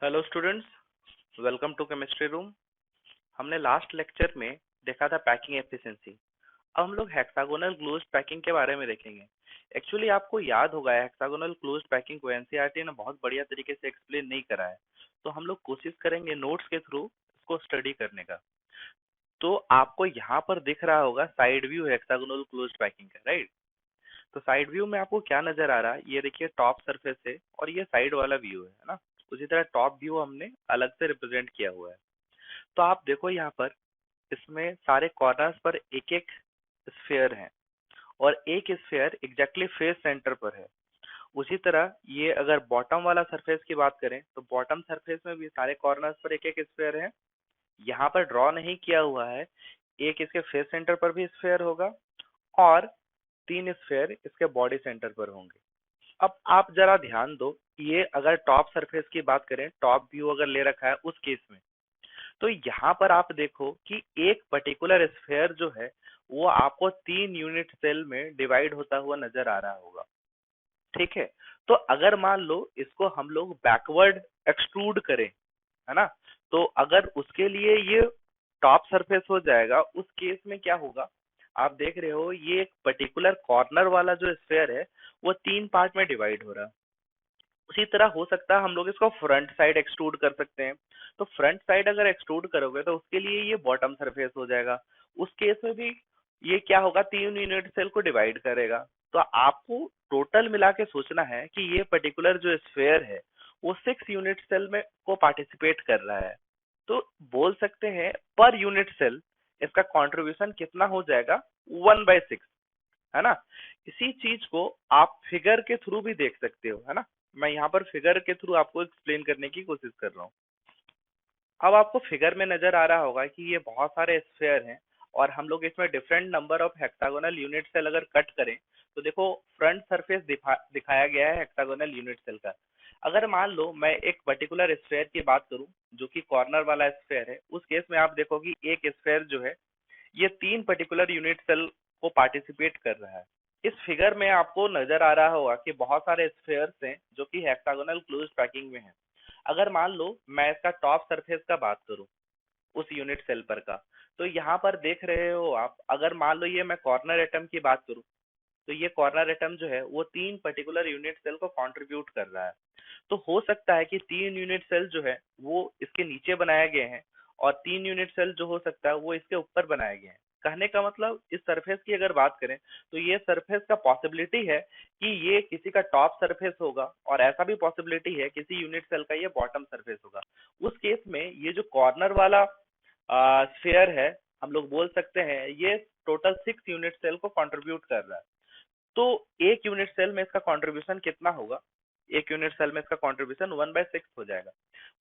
Hello students, welcome to chemistry room. हमने last lecture में देखा था पैकिंग एफिशिएंसी। अब हम लोग हेक्सागोनल क्लोज्ड पैकिंग के बारे में देखेंगे। एक्चुअली आपको याद होगा हेक्सागोनल क्लोज्ड पैकिंग को एनसीईआरटी ने बहुत बढ़िया तरीके से एक्सप्लेन नहीं करा है, तो हम लोग कोशिश करेंगे नोट्स के थ्रू इसको स्टडी करने का। तो आपको यहाँ पर दिख रहा होगा side view hexagonal closed packing का, राइट? तो साइड व्यू में आपको क्या नजर आ रहा है? ये देखिए टॉप सरफेस है और ये साइड वाला व्यू है ना। उसी तरह टॉप व्यू हमने अलग से रिप्रेजेंट किया हुआ है। तो आप देखो यहाँ पर इसमें सारे कॉर्नर्स पर एक एक स्फेयर है और एक स्फेयर एग्जैक्टली फेस सेंटर पर है। उसी तरह ये अगर बॉटम वाला सरफेस की बात करें तो बॉटम सरफेस में भी सारे कॉर्नर्स पर एक एक स्फेयर है। यहाँ पर ड्रॉ नहीं किया हुआ है, एक इसके फेस सेंटर पर भी स्फेयर होगा और तीन स्फेयर इसके बॉडी सेंटर पर होंगे। अब आप जरा ध्यान दो, ये अगर टॉप सरफेस की बात करें, टॉप व्यू अगर ले रखा है उस केस में, तो यहाँ पर आप देखो कि एक पर्टिकुलर स्फेयर जो है वो आपको तीन यूनिट सेल में डिवाइड होता हुआ नजर आ रहा होगा। ठीक है, तो अगर मान लो इसको हम लोग बैकवर्ड एक्सट्रूड करें, है ना, तो अगर उसके लिए ये टॉप सरफेस हो जाएगा, उस केस में क्या होगा? आप देख रहे हो ये एक पर्टिकुलर कॉर्नर वाला जो स्फेयर है वो तीन पार्ट में डिवाइड हो रहा है। उसी तरह हो सकता है हम लोग इसको फ्रंट साइड एक्सट्रूड कर सकते हैं। तो फ्रंट साइड अगर एक्सट्रूड करोगे तो उसके लिए ये बॉटम सरफेस हो जाएगा। उस केस में भी ये क्या होगा? तीन यूनिट सेल को डिवाइड करेगा। तो आपको टोटल मिला के सोचना है कि ये पर्टिकुलर जो स्फेयर है वो सिक्स यूनिट सेल में को पार्टिसिपेट कर रहा है। तो बोल सकते हैं पर यूनिट सेल इसका कंट्रीब्यूशन कितना हो जाएगा? 1/6, है ना। इसी चीज को आप फिगर के थ्रू भी देख सकते हो, है ना। मैं यहाँ पर फिगर के थ्रू आपको एक्सप्लेन करने की कोशिश कर रहा हूँ। अब आपको फिगर में नजर आ रहा होगा कि ये बहुत सारे स्फेयर हैं और हम लोग इसमें different number of hexagonal unit cell अगर कट करें तो देखो फ्रंट सरफेस दिखाया गया है हेक्सागोनल यूनिट सेल का। अगर मान लो मैं एक पर्टिकुलर स्फेयर की बात करूं जो कि कॉर्नर वाला स्फेयर है, उस केस में आप देखो कि एक स्फेयर जो है ये तीन पर्टिकुलर यूनिट सेल को पार्टिसिपेट कर रहा है। इस फिगर में आपको नजर आ रहा होगा कि बहुत सारे स्फेयर्स हैं जो कि हेक्सागोनल क्लोज पैकिंग में हैं। अगर मान लो मैं इसका टॉप सरफेस का बात करूं उस यूनिट सेल पर का, तो यहाँ पर देख रहे हो आप, अगर मान लो ये मैं कॉर्नर एटम की बात करूं तो ये कॉर्नर एटम जो है वो तीन पर्टिकुलर यूनिट सेल को कंट्रीब्यूट कर रहा है। तो हो सकता है कि तीन यूनिट सेल जो है वो इसके नीचे बनाए गए हैं और तीन यूनिट सेल जो हो सकता है वो इसके ऊपर बनाए गए हैं। कहने का मतलब इस सरफेस की अगर बात करें तो ये सरफेस का पॉसिबिलिटी है कि ये किसी का टॉप सरफेस होगा और ऐसा भी पॉसिबिलिटी है किसी यूनिट सेल का ये बॉटम सरफेस होगा। उस केस में ये जो कॉर्नर वाला स्फेयर है, हम लोग बोल सकते हैं ये टोटल सिक्स यूनिट सेल को कंट्रीब्यूट कर रहा है। तो एक यूनिट सेल में इसका कंट्रीब्यूशन कितना होगा? एक यूनिट सेल में इसका कंट्रीब्यूशन 1/6 हो जाएगा।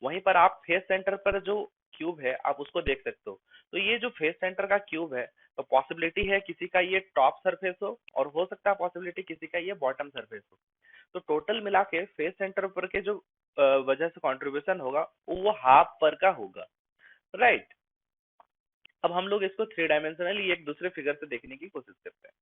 वहीं पर आप फेस सेंटर पर जो क्यूब है आप उसको देख सकते हो। तो ये जो फेस सेंटर का क्यूब है, तो पॉसिबिलिटी है किसी का ये टॉप सरफेस हो और हो सकता है पॉसिबिलिटी किसी का ये बॉटम सरफेस हो। तो टोटल मिला के फेस सेंटर पर के जो वजह से कंट्रीब्यूशन होगा वो हाफ पर का होगा, राइट। अब हम लोग इसको थ्री डायमेंशनली एक दूसरे फिगर से देखने की कोशिश करते हैं।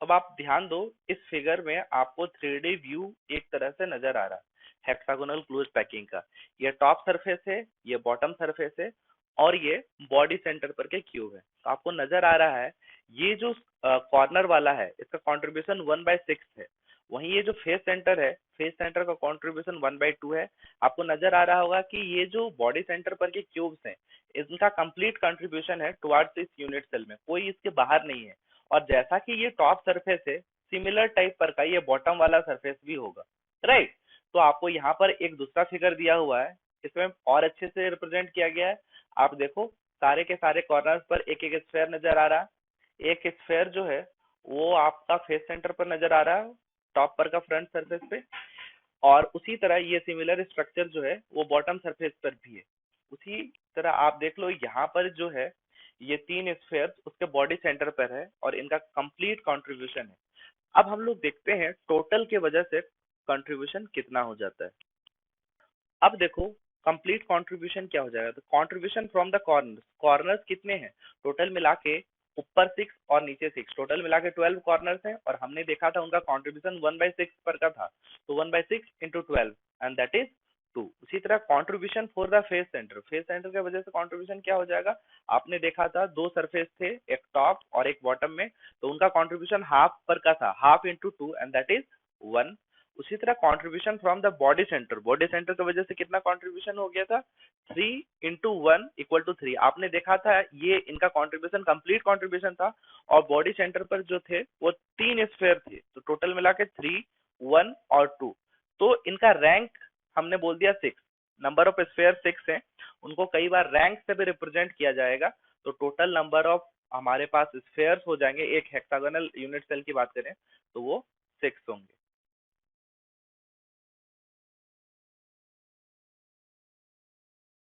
अब आप ध्यान दो, इस फिगर में आपको 3D व्यू एक तरह से नजर आ रहा है हेक्सागोनल क्लोज पैकिंग का। ये टॉप सरफेस है, ये बॉटम सरफेस है और ये बॉडी सेंटर पर के क्यूब है। तो आपको नजर आ रहा है ये जो कॉर्नर वाला है इसका कंट्रीब्यूशन 1/6 है। वहीं ये जो फेस सेंटर है, फेस सेंटर का कंट्रीब्यूशन 1/2 है। आपको नजर आ रहा होगा कि ये जो बॉडी सेंटर पर के क्यूब्स हैं इनका कंप्लीट कंट्रीब्यूशन है टुवर्ड्स इस यूनिट सेल में, कोई इसके बाहर नहीं है। और जैसा कि ये टॉप सरफेस है, सिमिलर टाइप पर का ये बॉटम वाला सरफेस भी होगा, राइट। तो आपको यहाँ पर एक दूसरा फिगर दिया हुआ है, इसमें और अच्छे से रिप्रेजेंट किया गया है। आप देखो सारे के सारे कॉर्नर्स पर एक एक स्फेयर नजर आ रहा है। एक स्फेयर जो है वो आपका फेस सेंटर पर नजर आ रहा है, टॉप पर का फ्रंट सरफेस पे। और उसी तरह ये सिमिलर स्ट्रक्चर जो है वो बॉटम सरफेस पर भी है। उसी तरह आप देख लो यहाँ पर जो है ये तीन स्फेयर्स उसके बॉडी सेंटर पर है और इनका कंप्लीट कंट्रीब्यूशन है। अब हम लोग देखते हैं टोटल के वजह से कंट्रीब्यूशन कितना हो जाता है। अब देखो कंप्लीट कंट्रीब्यूशन क्या हो जाएगा, तो contribution from the corners, corners कितने हैं टोटल मिला के? ऊपर सिक्स और नीचे सिक्स, टोटल मिला के 12 कॉर्नर्स हैं और हमने देखा था उनका कंट्रीब्यूशन 1/6 पर का था। तो 1/6 इंटू 12 एंड दैट इज 2। उसी तरह contribution for the face centre की वजह से कंट्रीब्यूशन क्या हो जाएगा, आपने देखा था दो सरफेस थे, एक टॉप और एक बॉटम में, तो उनका कंट्रीब्यूशन हाफ पर का था, half into two and that is 1। उसी तरह contribution from the body centre की वजह से कितना कंट्रीब्यूशन हो गया था, 3 × 1 = 3। आपने देखा था ये इनका कंट्रीब्यूशन कंप्लीट कंट्रीब्यूशन था, और बॉडी सेंटर पर जो थे वो 3 स्फेयर थे, तो टोटल मिला के 3, 1 और 2। तो इनका रैंक हमने बोल दिया 6, नंबर ऑफ स्फेयर 6 है, उनको कई बार रैंक से भी रिप्रेजेंट किया जाएगा, तो टोटल नंबर ऑफ हमारे पास स्फेयर्स हो जाएंगे, एक हेक्सागोनल यूनिट सेल की बात करें तो वो 6 होंगे।